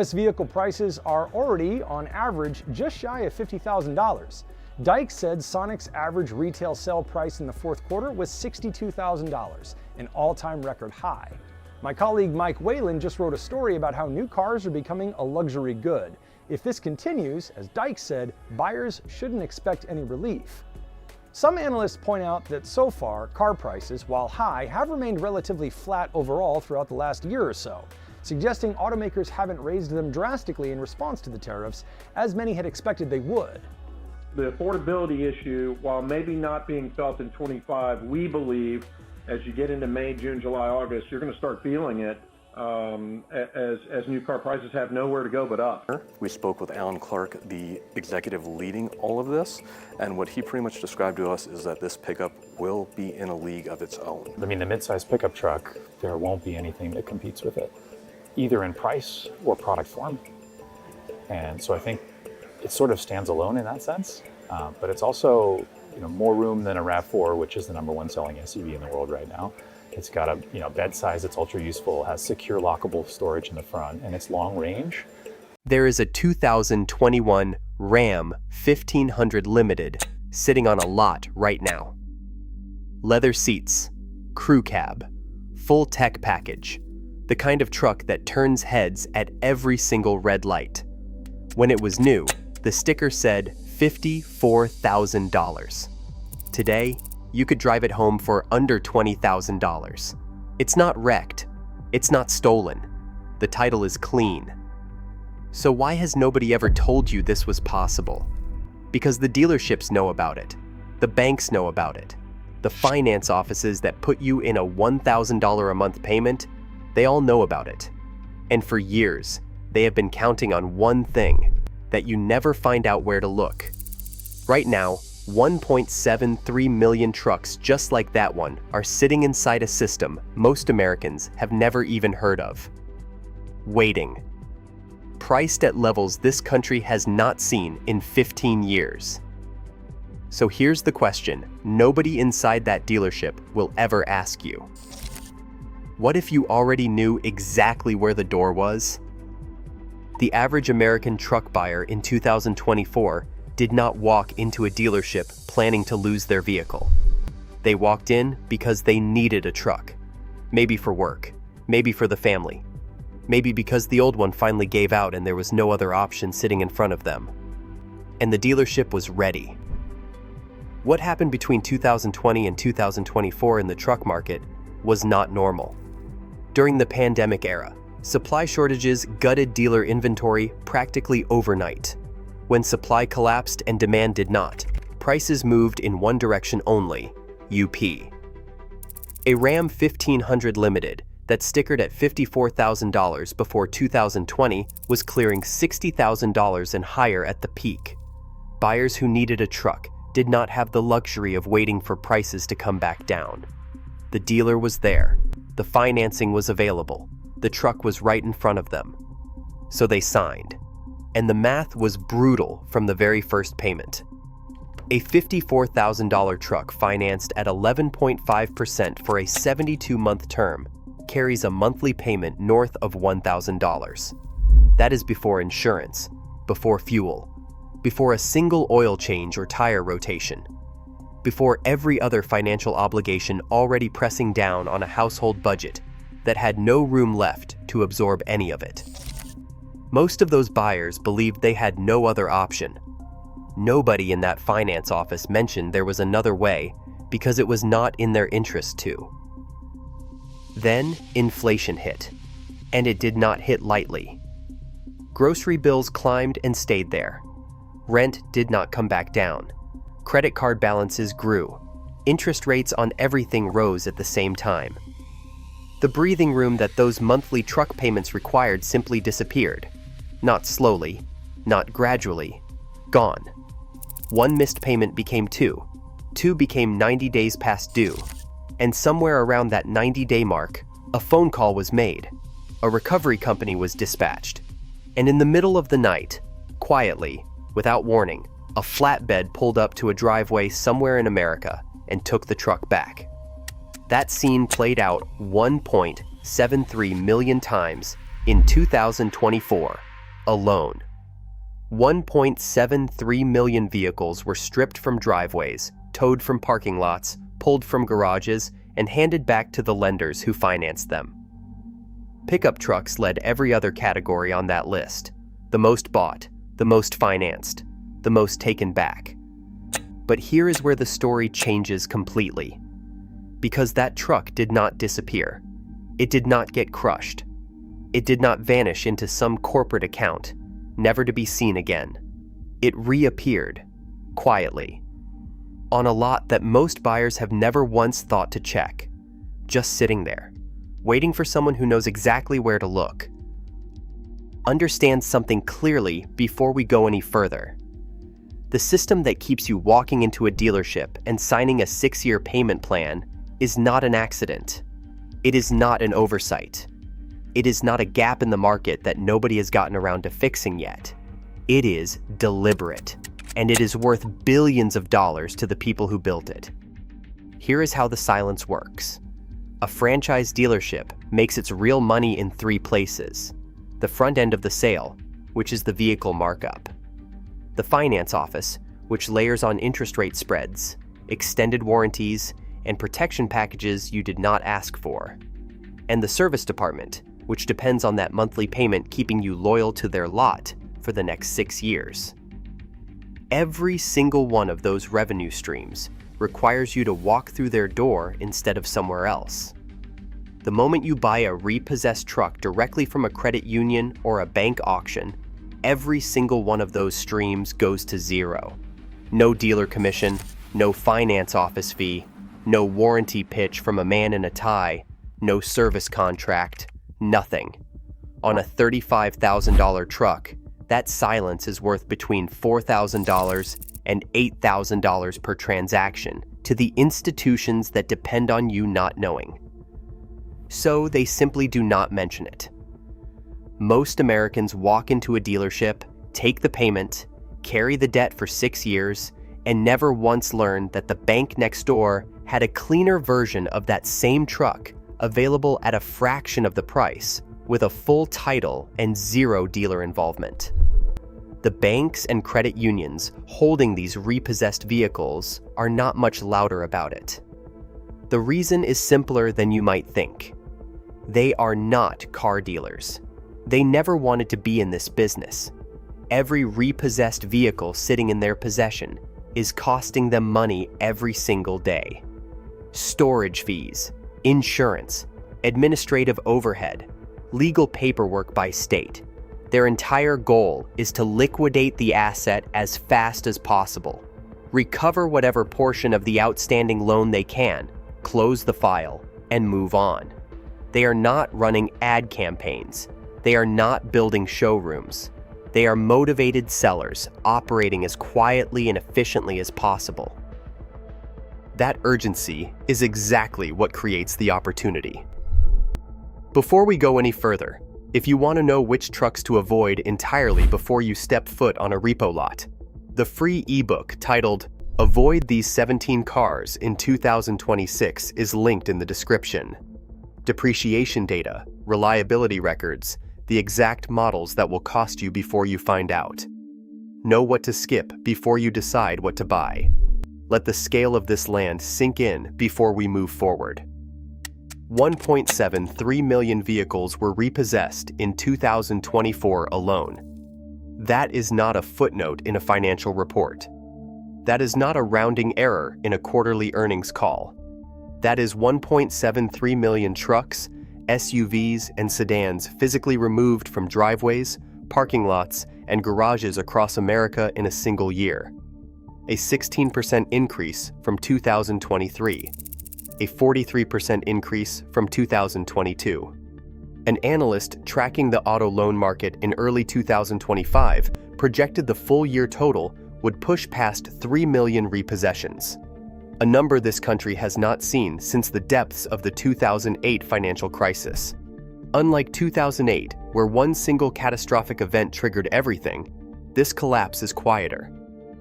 U.S. vehicle prices are already, on average, just shy of $50,000. Dykes said Sonic's average retail sale price in the fourth quarter was $62,000, an all-time record high. My colleague Mike Whalen just wrote a story about how new cars are becoming a luxury good. If this continues, as Dykes said, buyers shouldn't expect any relief. Some analysts point out that so far, car prices, while high, have remained relatively flat overall throughout the last year or so, suggesting automakers haven't raised them drastically in response to the tariffs, as many had expected they would. The affordability issue, while maybe not being felt in 25, we believe as you get into May, June, July, August, you're going to start feeling it as new car prices have nowhere to go but up. We spoke with Alan Clark, the executive leading all of this, and what he pretty much described to us is that this pickup will be in a league of its own. I mean, the midsize pickup truck, there won't be anything that competes with it, either in price or product form. And so I think it sort of stands alone in that sense, but it's also more room than a RAV4, which is the #1 selling SUV in the world right now. It's got a bed size that's ultra useful, has secure lockable storage in the front, and it's long range. There is a 2021 Ram 1500 Limited sitting on a lot right now. Leather seats, crew cab, full tech package, the kind of truck that turns heads at every single red light. When it was new, the sticker said $54,000. Today, you could drive it home for under $20,000. It's not wrecked. It's not stolen. The title is clean. So why has nobody ever told you this was possible? Because the dealerships know about it. The banks know about it. The finance offices that put you in a $1,000 a month payment, they all know about it. And for years, they have been counting on one thing, that you never find out where to look. Right now, 1.73 million trucks just like that one are sitting inside a system most Americans have never even heard of. Waiting. Priced at levels this country has not seen in 15 years. So here's the question nobody inside that dealership will ever ask you. What if you already knew exactly where the door was? The average American truck buyer in 2024 did not walk into a dealership planning to lose their vehicle. They walked in because they needed a truck. Maybe for work, maybe for the family, maybe because the old one finally gave out and there was no other option sitting in front of them. And the dealership was ready. What happened between 2020 and 2024 in the truck market was not normal. During the pandemic era, supply shortages gutted dealer inventory practically overnight. When supply collapsed and demand did not, prices moved in one direction only, UP. A Ram 1500 Limited that stickered at $54,000 before 2020 was clearing $60,000 and higher at the peak. Buyers who needed a truck did not have the luxury of waiting for prices to come back down. The dealer was there, the financing was available, the truck was right in front of them. So they signed. And the math was brutal from the very first payment. A $54,000 truck financed at 11.5% for a 72-month term carries a monthly payment north of $1,000. That is before insurance, before fuel, before a single oil change or tire rotation, before every other financial obligation already pressing down on a household budget that had no room left to absorb any of it. Most of those buyers believed they had no other option. Nobody in that finance office mentioned there was another way because it was not in their interest to. Then inflation hit, and it did not hit lightly. Grocery bills climbed and stayed there. Rent did not come back down. Credit card balances grew. Interest rates on everything rose at the same time. The breathing room that those monthly truck payments required simply disappeared. Not slowly, not gradually, gone. One missed payment became two. Two became 90 days past due. And somewhere around that 90-day mark, a phone call was made. A recovery company was dispatched. And in the middle of the night, quietly, without warning, a flatbed pulled up to a driveway somewhere in America and took the truck back. That scene played out 1.73 million times in 2024 alone. 1.73 million vehicles were stripped from driveways, towed from parking lots, pulled from garages, and handed back to the lenders who financed them. Pickup trucks led every other category on that list: the most bought, the most financed, the most taken back. But here is where the story changes completely. Because that truck did not disappear. It did not get crushed. It did not vanish into some corporate account, never to be seen again. It reappeared, quietly, on a lot that most buyers have never once thought to check, just sitting there, waiting for someone who knows exactly where to look. Understand something clearly before we go any further. The system that keeps you walking into a dealership and signing a 6-year payment plan is not an accident. It is not an oversight. It is not a gap in the market that nobody has gotten around to fixing yet. It is deliberate, and it is worth billions of dollars to the people who built it. Here is how the silence works. A franchise dealership makes its real money in 3 places: the front end of the sale, which is the vehicle markup; the finance office, which layers on interest rate spreads, extended warranties, and protection packages you did not ask for; and the service department, which depends on that monthly payment keeping you loyal to their lot for the next 6 years. Every single one of those revenue streams requires you to walk through their door instead of somewhere else. The moment you buy a repossessed truck directly from a credit union or a bank auction, every single one of those streams goes to zero. No dealer commission, no finance office fee, no warranty pitch from a man in a tie, no service contract, nothing. On a $35,000 truck, that silence is worth between $4,000 and $8,000 per transaction to the institutions that depend on you not knowing. So they simply do not mention it. Most Americans walk into a dealership, take the payment, carry the debt for 6 years, and never once learn that the bank next door had a cleaner version of that same truck available at a fraction of the price, with a full title and 0 dealer involvement. The banks and credit unions holding these repossessed vehicles are not much louder about it. The reason is simpler than you might think. They are not car dealers. They never wanted to be in this business. Every repossessed vehicle sitting in their possession is costing them money every single day. Storage fees, insurance, administrative overhead, legal paperwork by state. Their entire goal is to liquidate the asset as fast as possible, recover whatever portion of the outstanding loan they can, close the file, and move on. They are not running ad campaigns. They are not building showrooms. They are motivated sellers operating as quietly and efficiently as possible. That urgency is exactly what creates the opportunity. Before we go any further, if you want to know which trucks to avoid entirely before you step foot on a repo lot, the free ebook titled "Avoid These 17 Cars in 2026" is linked in the description. Depreciation data, reliability records, the exact models that will cost you before you find out. Know what to skip before you decide what to buy. Let the scale of this land sink in before we move forward. 1.73 million vehicles were repossessed in 2024 alone. That is not a footnote in a financial report. That is not a rounding error in a quarterly earnings call. That is 1.73 million trucks, SUVs, and sedans physically removed from driveways, parking lots, and garages across America in a single year. A 16% increase from 2023. A 43% increase from 2022. An analyst tracking the auto loan market in early 2025 projected the full year total would push past 3 million repossessions, a number this country has not seen since the depths of the 2008 financial crisis. Unlike 2008, where one single catastrophic event triggered everything, this collapse is quieter.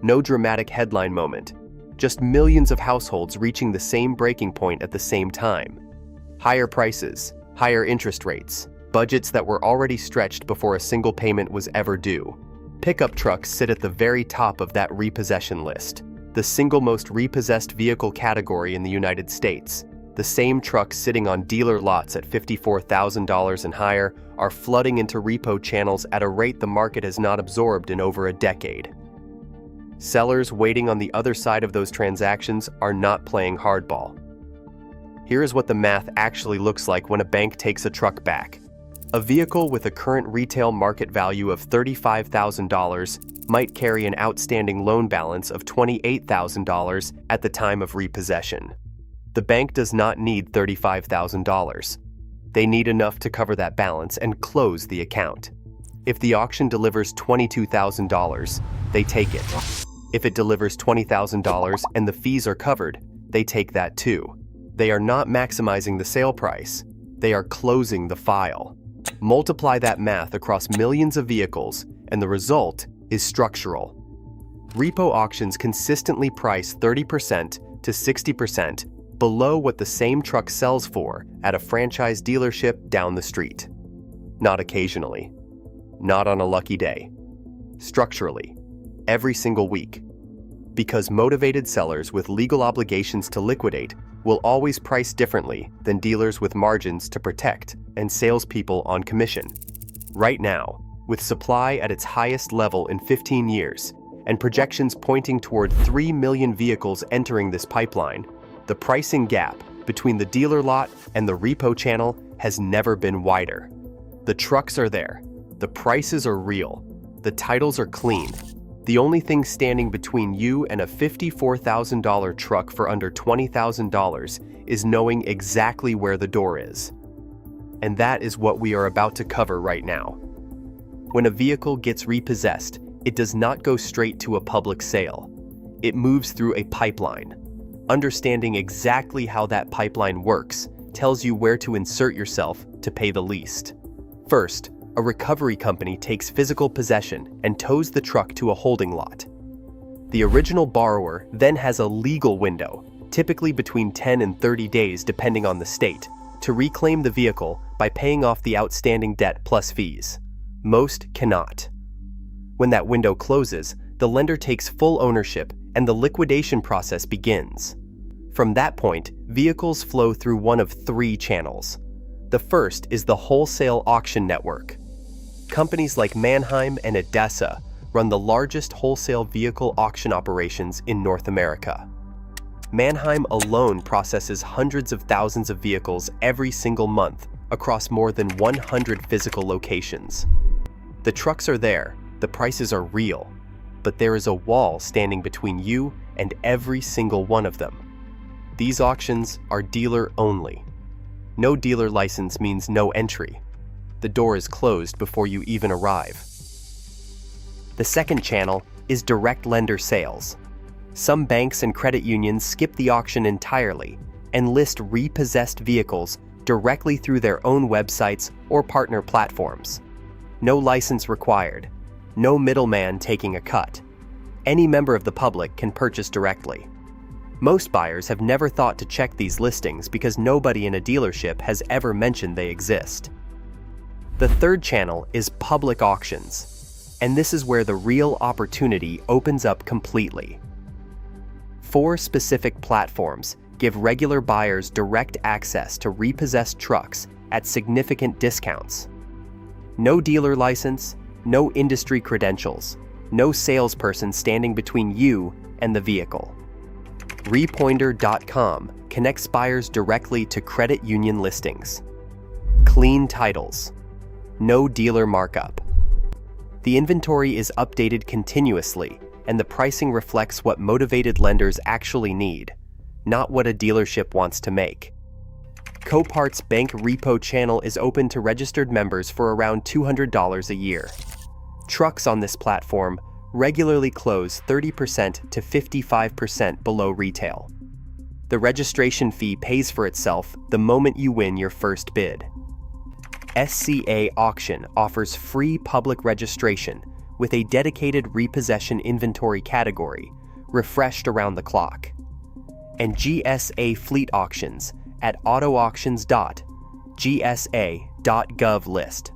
No dramatic headline moment, just millions of households reaching the same breaking point at the same time. Higher prices, higher interest rates, budgets that were already stretched before a single payment was ever due. Pickup trucks sit at the very top of that repossession list, the single most repossessed vehicle category in the United States. The same trucks sitting on dealer lots at $54,000 and higher are flooding into repo channels at a rate the market has not absorbed in over a decade. Sellers waiting on the other side of those transactions are not playing hardball. Here is what the math actually looks like when a bank takes a truck back. A vehicle with a current retail market value of $35,000 might carry an outstanding loan balance of $28,000 at the time of repossession. The bank does not need $35,000. They need enough to cover that balance and close the account. If the auction delivers $22,000, they take it. If it delivers $20,000 and the fees are covered, they take that too. They are not maximizing the sale price. They are closing the file. Multiply that math across millions of vehicles, and the result is structural. Repo auctions consistently price 30% to 60% below what the same truck sells for at a franchise dealership down the street. Not occasionally. Not on a lucky day. Structurally. Every single week. Because motivated sellers with legal obligations to liquidate will always price differently than dealers with margins to protect and salespeople on commission. Right now, with supply at its highest level in 15 years and projections pointing toward 3 million vehicles entering this pipeline, the pricing gap between the dealer lot and the repo channel has never been wider. The trucks are there. The prices are real. The titles are clean. The only thing standing between you and a $54,000 truck for under $20,000 is knowing exactly where the door is. And that is what we are about to cover right now. When a vehicle gets repossessed, it does not go straight to a public sale. It moves through a pipeline. Understanding exactly how that pipeline works tells you where to insert yourself to pay the least. First, a recovery company takes physical possession and tows the truck to a holding lot. The original borrower then has a legal window, typically between 10 and 30 days depending on the state, to reclaim the vehicle by paying off the outstanding debt plus fees. Most cannot. When that window closes, the lender takes full ownership and the liquidation process begins. From that point, vehicles flow through one of 3 channels. The first is the wholesale auction network. Companies like Manheim and ADESA run the largest wholesale vehicle auction operations in North America. Manheim alone processes hundreds of thousands of vehicles every single month across more than 100 physical locations. The trucks are there, the prices are real, but there is a wall standing between you and every single one of them. These auctions are dealer only. No dealer license means no entry. The door is closed before you even arrive. The second channel is direct lender sales. Some banks and credit unions skip the auction entirely and list repossessed vehicles directly through their own websites or partner platforms. No license required. No middleman taking a cut. Any member of the public can purchase directly. Most buyers have never thought to check these listings because nobody in a dealership has ever mentioned they exist. The third channel is public auctions, and this is where the real opportunity opens up completely. 4 specific platforms give regular buyers direct access to repossessed trucks at significant discounts. No dealer license, no industry credentials, no salesperson standing between you and the vehicle. Repoinder.com connects buyers directly to credit union listings. Clean titles. No dealer markup. The inventory is updated continuously, and the pricing reflects what motivated lenders actually need, not what a dealership wants to make. Copart's Bank Repo channel is open to registered members for around $200 a year. Trucks on this platform regularly close 30% to 55% below retail. The registration fee pays for itself the moment you win your first bid. SCA Auction offers free public registration with a dedicated repossession inventory category, refreshed around the clock. And GSA Fleet Auctions at autoauctions.gsa.com .gov list.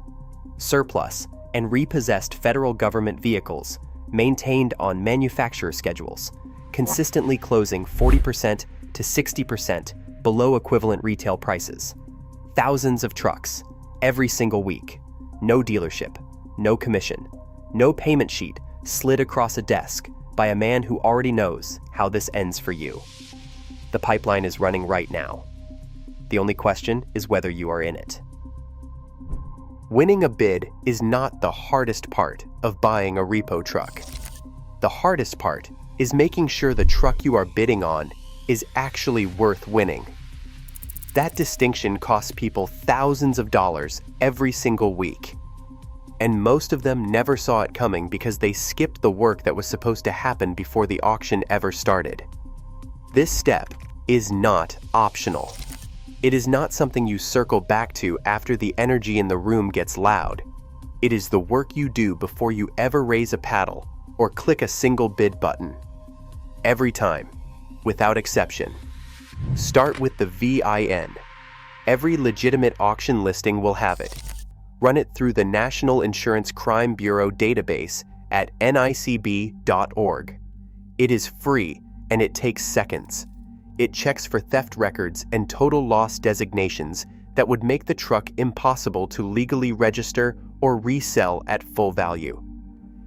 Surplus and repossessed federal government vehicles maintained on manufacturer schedules, consistently closing 40% to 60% below equivalent retail prices. Thousands of trucks, every single week. No dealership, no commission, no payment sheet slid across a desk by a man who already knows how this ends for you. The pipeline is running right now. The only question is whether you are in it. Winning a bid is not the hardest part of buying a repo truck. The hardest part is making sure the truck you are bidding on is actually worth winning. That distinction costs people thousands of dollars every single week. And most of them never saw it coming because they skipped the work that was supposed to happen before the auction ever started. This step is not optional. It is not something you circle back to after the energy in the room gets loud. It is the work you do before you ever raise a paddle or click a single bid button. Every time, without exception. Start with the VIN. Every legitimate auction listing will have it. Run it through the National Insurance Crime Bureau database at nicb.org. It is free and it takes seconds. It checks for theft records and total loss designations that would make the truck impossible to legally register or resell at full value.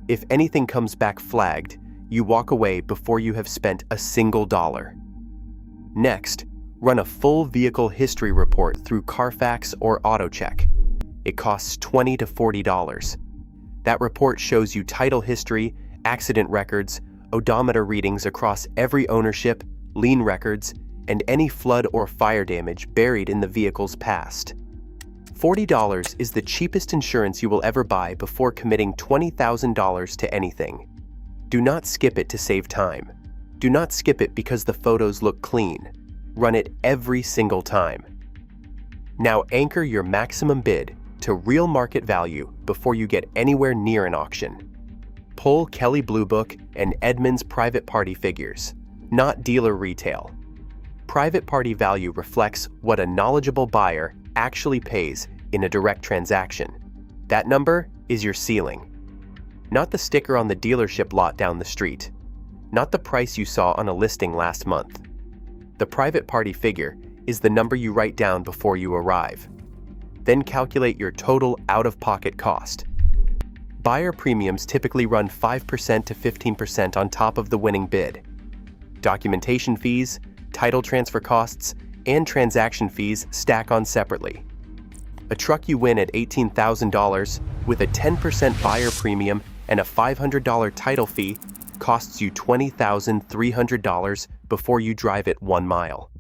If anything comes back flagged, you walk away before you have spent a single dollar. Next, run a full vehicle history report through Carfax or AutoCheck. It costs $20 to $40. That report shows you title history, accident records, odometer readings across every ownership, lien records, and any flood or fire damage buried in the vehicle's past. $40 is the cheapest insurance you will ever buy before committing $20,000 to anything. Do not skip it to save time. Do not skip it because the photos look clean. Run it every single time. Now anchor your maximum bid to real market value before you get anywhere near an auction. Pull Kelley Blue Book and Edmunds private party figures, not dealer retail. Private party value reflects what a knowledgeable buyer actually pays in a direct transaction. That number is your ceiling. Not the sticker on the dealership lot down the street. Not the price you saw on a listing last month. The private party figure is the number you write down before you arrive. Then calculate your total out-of-pocket cost. Buyer premiums typically run 5% to 15% on top of the winning bid. Documentation fees, title transfer costs, and transaction fees stack on separately. A truck you win at $18,000 with a 10% buyer premium and a $500 title fee costs you $20,300 before you drive it 1 mile.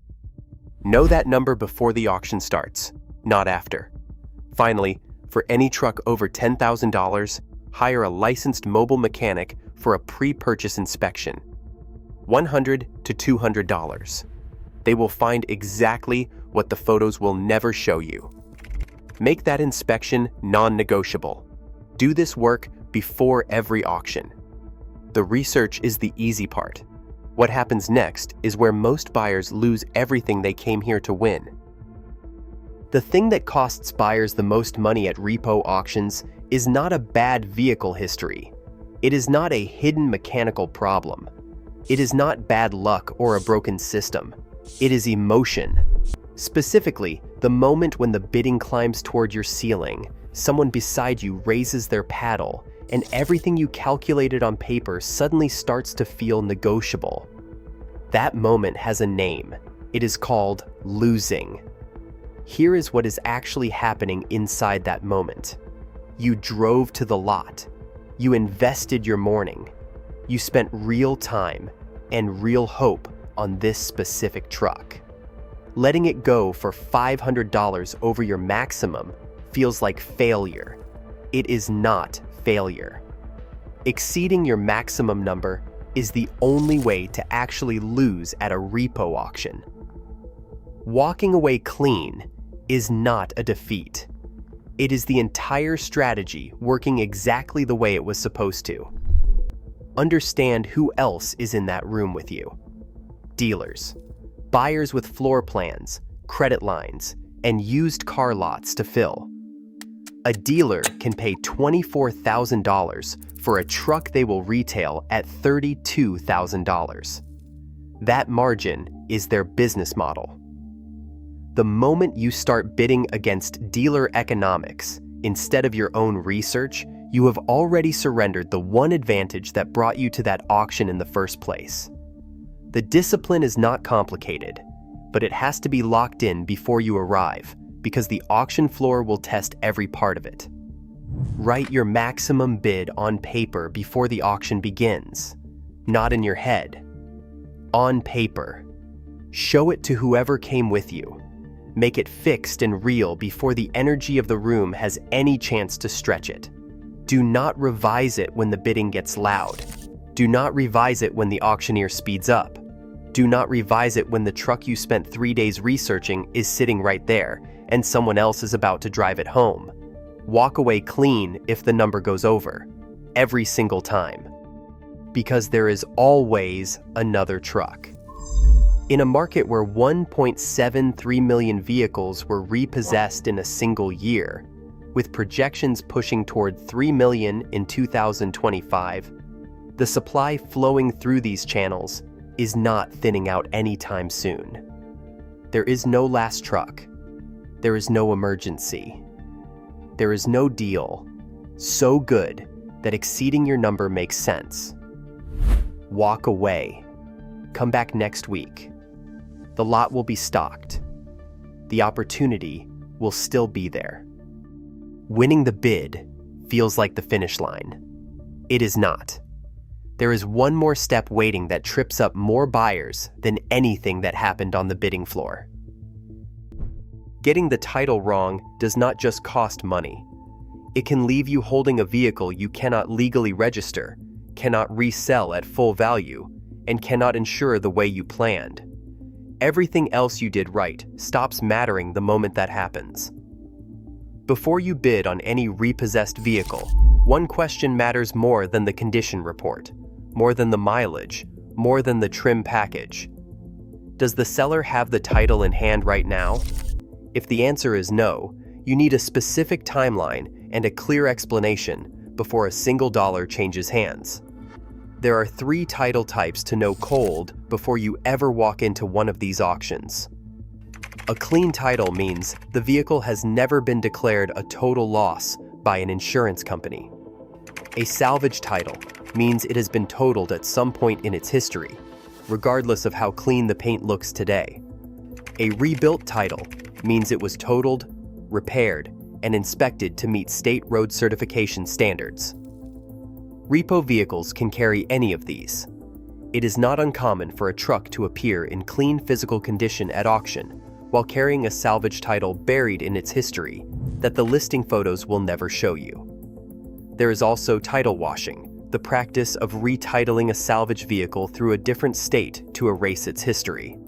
Know that number before the auction starts, not after. Finally, for any truck over $10,000, hire a licensed mobile mechanic for a pre-purchase inspection. $100 to $200. They will find exactly what the photos will never show you. Make that inspection non-negotiable. Do this work before every auction. The research is the easy part. What happens next is where most buyers lose everything they came here to win. The thing that costs buyers the most money at repo auctions is not a bad vehicle history. It is not a hidden mechanical problem. It is not bad luck or a broken system. It is emotion. Specifically, the moment when the bidding climbs toward your ceiling, someone beside you raises their paddle, and everything you calculated on paper suddenly starts to feel negotiable. That moment has a name. It is called losing. Here is what is actually happening inside that moment. You drove to the lot. You invested your morning. You spent real time and real hope on this specific truck. Letting it go for $500 over your maximum feels like failure. It is not failure. Exceeding your maximum number is the only way to actually lose at a repo auction. Walking away clean is not a defeat. It is the entire strategy working exactly the way it was supposed to. Understand who else is in that room with you. Dealers, buyers with floor plans, credit lines, and used car lots to fill, A dealer can pay $24,000 for a truck they will retail at $32,000. That margin is their business model. The moment you start bidding against dealer economics instead of your own research, you have already surrendered the one advantage that brought you to that auction in the first place. The discipline is not complicated, but it has to be locked in before you arrive, because the auction floor will test every part of it. Write your maximum bid on paper before the auction begins, not in your head. On paper. Show it to whoever came with you. Make it fixed and real before the energy of the room has any chance to stretch it. Do not revise it when the bidding gets loud. Do not revise it when the auctioneer speeds up. Do not revise it when the truck you spent 3 days researching is sitting right there and someone else is about to drive it home. Walk away clean if the number goes over, every single time. Because there is always another truck. In a market where 1.73 million vehicles were repossessed in a single year, with projections pushing toward 3 million in 2025, the supply flowing through these channels is not thinning out anytime soon. There is no last truck. There is no emergency. There is no deal so good that exceeding your number makes sense. Walk away. Come back next week. The lot will be stocked. The opportunity will still be there. Winning the bid feels like the finish line. It is not. There is one more step waiting that trips up more buyers than anything that happened on the bidding floor. Getting the title wrong does not just cost money. It can leave you holding a vehicle you cannot legally register, cannot resell at full value, and cannot insure the way you planned. Everything else you did right stops mattering the moment that happens. Before you bid on any repossessed vehicle, one question matters more than the condition report, more than the mileage, more than the trim package. Does the seller have the title in hand right now? If the answer is no, you need a specific timeline and a clear explanation before a single dollar changes hands. There are 3 title types to know cold before you ever walk into one of these auctions. A clean title means the vehicle has never been declared a total loss by an insurance company. A salvage title means it has been totaled at some point in its history, regardless of how clean the paint looks today. A rebuilt title means it was totaled, repaired, and inspected to meet state road certification standards. Repo vehicles can carry any of these. It is not uncommon for a truck to appear in clean physical condition at auction while carrying a salvage title buried in its history that the listing photos will never show you. There is also title washing, the practice of retitling a salvage vehicle through a different state to erase its history.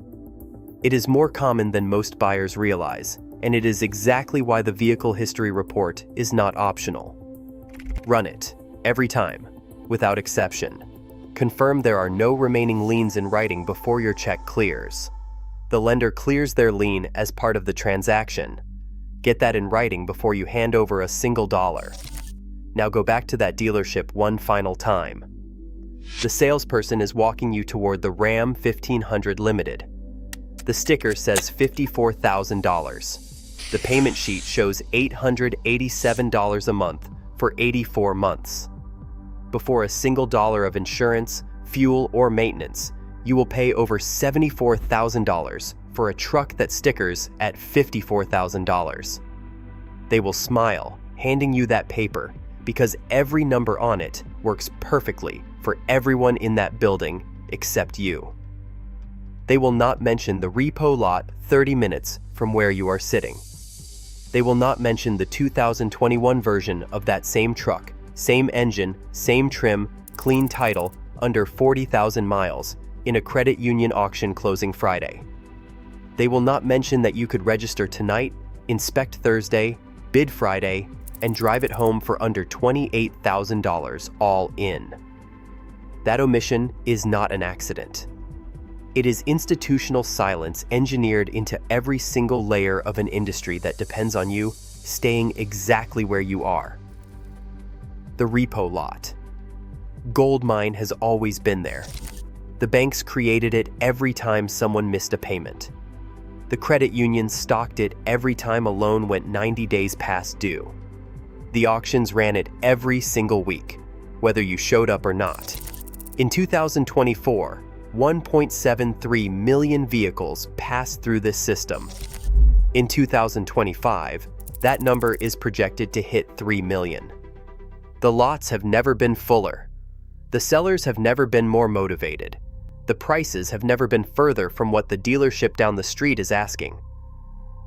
It is more common than most buyers realize, and it is exactly why the vehicle history report is not optional. Run it, every time, without exception. Confirm there are no remaining liens in writing before your check clears. The lender clears their lien as part of the transaction. Get that in writing before you hand over a single dollar. Now go back to that dealership one final time. The salesperson is walking you toward the Ram 1500 Limited. The sticker says $54,000. The payment sheet shows $887 a month for 84 months. Before a single dollar of insurance, fuel, or maintenance, you will pay over $74,000 for a truck that stickers at $54,000. They will smile, handing you that paper, because every number on it works perfectly for everyone in that building except you. They will not mention the repo lot 30 minutes from where you are sitting. They will not mention the 2021 version of that same truck, same engine, same trim, clean title, under 40,000 miles, in a credit union auction closing Friday. They will not mention that you could register tonight, inspect Thursday, bid Friday, and drive it home for under $28,000 all in. That omission is not an accident. It is institutional silence engineered into every single layer of an industry that depends on you staying exactly where you are. The repo lot. GOLDMINE has always been there. The banks created it every time someone missed a payment. The credit unions stocked it every time a loan went 90 days past due. The auctions ran it every single week, whether you showed up or not. In 2024, 1.73 million vehicles passed through this system. In 2025, that number is projected to hit 3 million. The lots have never been fuller. The sellers have never been more motivated. The prices have never been further from what the dealership down the street is asking.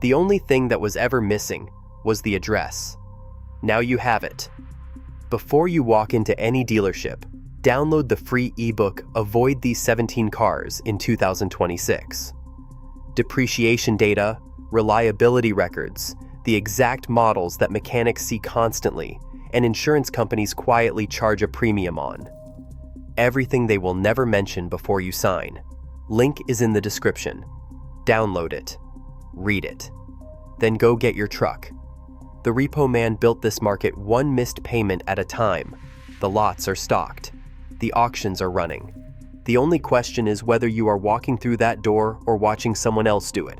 The only thing that was ever missing was the address. Now you have it. Before you walk into any dealership, download the free ebook Avoid These 17 Cars in 2026. Depreciation data, reliability records, the exact models that mechanics see constantly and insurance companies quietly charge a premium on. Everything they will never mention before you sign. Link is in the description. Download it. Read it. Then go get your truck. The repo man built this market one missed payment at a time. The lots are stocked. The auctions are running. The only question is whether you are walking through that door or watching someone else do it.